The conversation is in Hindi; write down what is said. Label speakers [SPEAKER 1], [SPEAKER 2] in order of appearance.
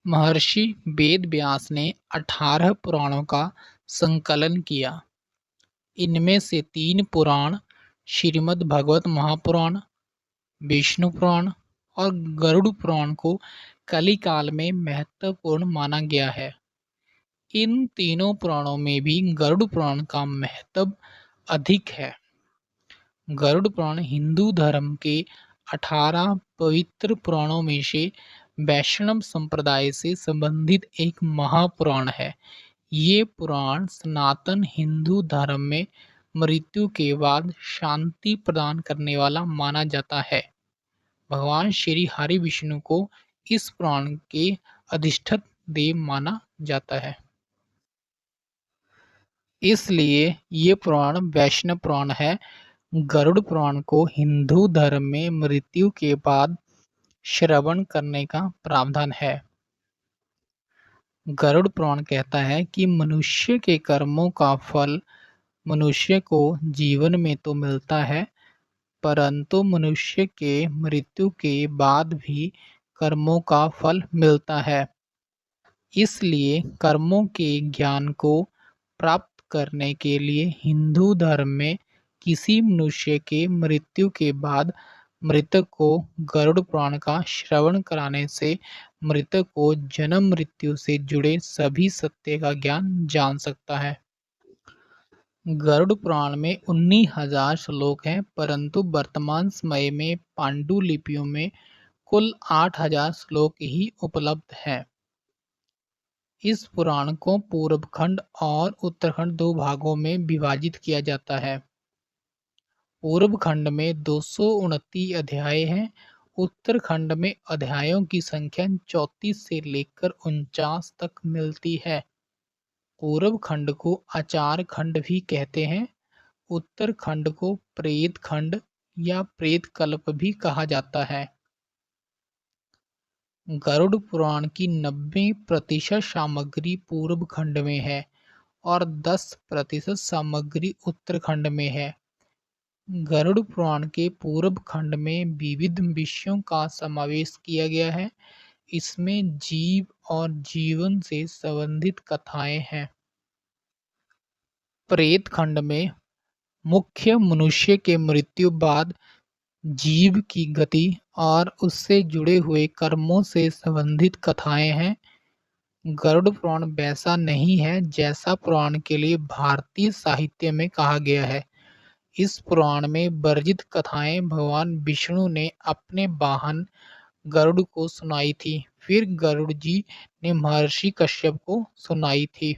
[SPEAKER 1] महर्षि वेद व्यास ने 18 पुराणों का संकलन किया। इनमें से 3 पुराण श्रीमद् भागवत महापुराण, विष्णु पुराण और गरुड़ पुराण को कलिकाल में महत्वपूर्ण माना गया है। इन तीनों पुराणों में भी गरुड़ पुराण का महत्व अधिक है। गरुड़ पुराण हिंदू धर्म के 18 पवित्र पुराणों में से वैष्णव संप्रदाय से संबंधित एक महापुराण है। ये पुराण सनातन हिंदू धर्म में मृत्यु के बाद शांति प्रदान करने वाला माना जाता है। भगवान श्री हरि विष्णु को इस पुराण के अधिष्ठित देव माना जाता है। इसलिए ये पुराण वैष्णव पुराण है। गरुड़ पुराण को हिंदू धर्म में मृत्यु के बाद श्रवण करने का प्रावधान है। गरुड़ पुराण कहता है कि मनुष्य के कर्मों का फल मनुष्य को जीवन में तो मिलता है, परंतु मनुष्य के मृत्यु के बाद भी कर्मों का फल मिलता है। इसलिए कर्मों के ज्ञान को प्राप्त करने के लिए हिंदू धर्म में किसी मनुष्य के मृत्यु के बाद मृतक को गरुड़ पुराण का श्रवण कराने से मृतक को जन्म मृत्यु से जुड़े सभी सत्य का ज्ञान जान सकता है। गरुड़ पुराण में 19,000 श्लोक हैं, परंतु वर्तमान समय में पांडुलिपियों में कुल 8,000 श्लोक ही उपलब्ध हैं। इस पुराण को पूर्व खंड और उत्तरखंड 2 भागों में विभाजित किया जाता है। पूर्व खंड में 229 अध्याय हैं। उत्तरखंड में अध्यायों की संख्या 34 से लेकर 49 तक मिलती है। पूर्व खंड को आचार खंड भी कहते हैं। उत्तरखंड को प्रेत खंड या प्रेत कल्प भी कहा जाता है। गरुड़ पुराण की 90% सामग्री पूर्व खंड में है और 10% सामग्री उत्तरखंड में है। गरुड़ पुराण के पूर्व खंड में विविध विषयों का समावेश किया गया है। इसमें जीव और जीवन से संबंधित कथाएं हैं। प्रेत खंड में मुख्य मनुष्य के मृत्यु बाद जीव की गति और उससे जुड़े हुए कर्मों से संबंधित कथाएं हैं। गरुड़ पुराण वैसा नहीं है जैसा पुराण के लिए भारतीय साहित्य में कहा गया है। इस पुराण में वर्जित कथाएं भगवान विष्णु ने अपने वाहन गरुड़ को सुनाई थी, फिर गरुड़ जी ने महर्षि कश्यप को सुनाई थी।